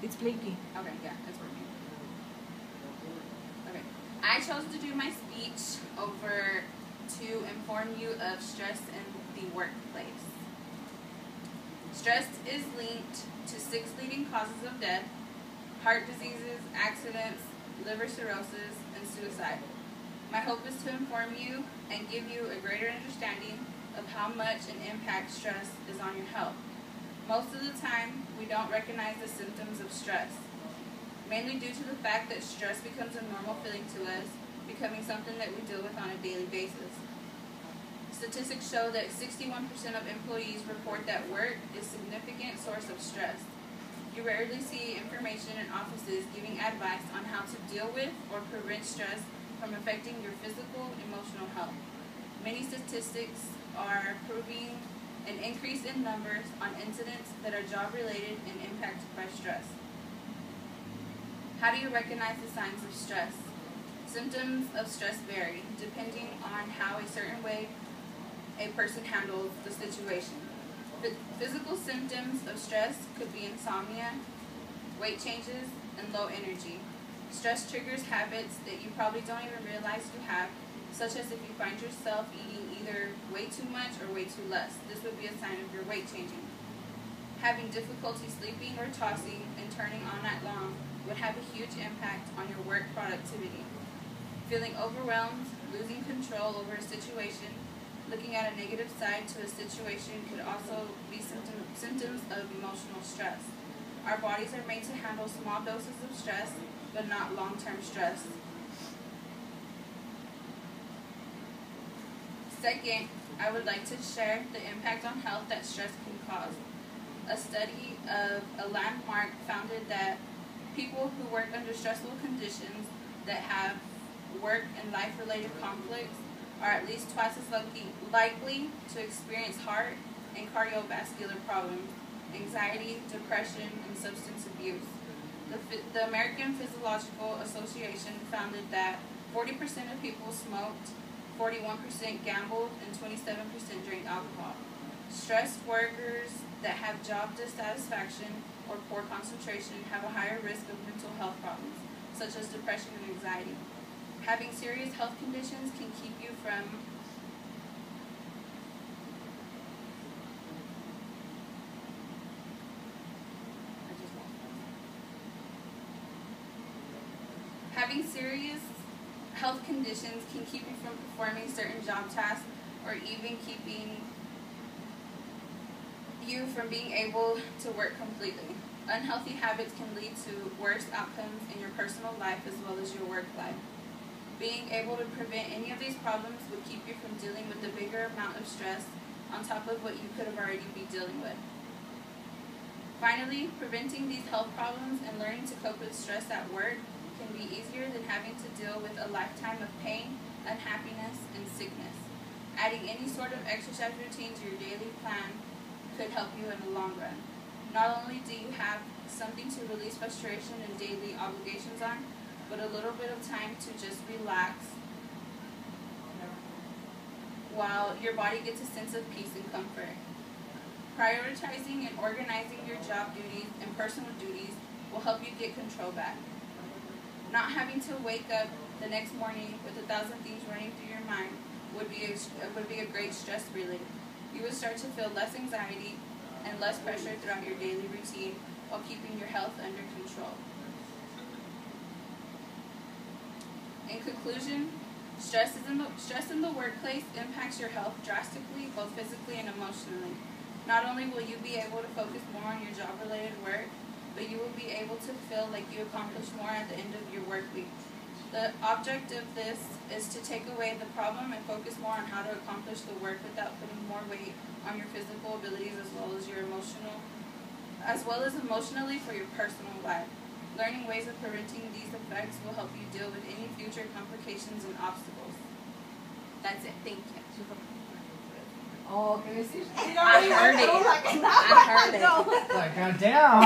It's blinking. Okay, yeah, it's working. Okay. I chose to do my speech over to inform you of stress in the workplace. Stress is linked to 6 leading causes of death: heart diseases, accidents, liver cirrhosis, and suicide. My hope is to inform you and give you a greater understanding of how much an impact stress is on your health. Most of the time, we don't recognize the symptoms of stress, mainly due to the fact that stress becomes a normal feeling to us, becoming something that we deal with on a daily basis. Statistics show that 61% of employees report that work is a significant source of stress. You rarely see information in offices giving advice on how to deal with or prevent stress from affecting your physical and emotional health. Many statistics are proving an increase in numbers on incidents that are job-related and impacted by stress. How do you recognize the signs of stress? Symptoms of stress vary depending on how a certain way a person handles the situation. Physical symptoms of stress could be insomnia, weight changes, and low energy. Stress triggers habits that you probably don't even realize you have, such as if you find yourself eating either way too much or way too less. This would be a sign of your weight changing. Having difficulty sleeping or tossing and turning all night long would have a huge impact on your work productivity. Feeling overwhelmed, losing control over a situation, looking at a negative side to a situation could also be symptoms of emotional stress. Our bodies are made to handle small doses of stress, but not long-term stress. Second, I would like to share the impact on health that stress can cause. A study of a landmark founded that people who work under stressful conditions that have work and life-related conflicts are at least twice as likely to experience heart and cardiovascular problems, anxiety, depression, and substance abuse. The American Physiological Association founded that 40% of people smoked, 41% gambled, and 27% drank alcohol. Stressed workers that have job dissatisfaction or poor concentration have a higher risk of mental health problems, such as depression and anxiety. Having serious health conditions can keep you from performing certain job tasks or even keeping you from being able to work completely. Unhealthy habits can lead to worse outcomes in your personal life as well as your work life. Being able to prevent any of these problems would keep you from dealing with the bigger amount of stress on top of what you could have already been dealing with. Finally, preventing these health problems and learning to cope with stress at work can be easier than having to deal with a lifetime of pain, unhappiness, and sickness. Adding any sort of exercise routine to your daily plan could help you in the long run. Not only do you have something to release frustration and daily obligations on, but a little bit of time to just relax while your body gets a sense of peace and comfort. Prioritizing and organizing your job duties and personal duties will help you get control back. Not having to wake up the next morning with 1,000 things running through your mind would be a great stress relief. You would start to feel less anxiety and less pressure throughout your daily routine while keeping your health under control. In conclusion, stress in the workplace impacts your health drastically, both physically and emotionally. Not only will you be able to focus more on your job-related work, but you will be able to feel like you accomplished more at the end of your work week. The object of this is to take away the problem and focus more on how to accomplish the work without putting more weight on your physical abilities as well as emotionally for your personal life. Learning ways of preventing these effects will help you deal with any future complications and obstacles. That's it. Thank you. Oh, ¿qué decir? I heard it. I heard it. Like, down.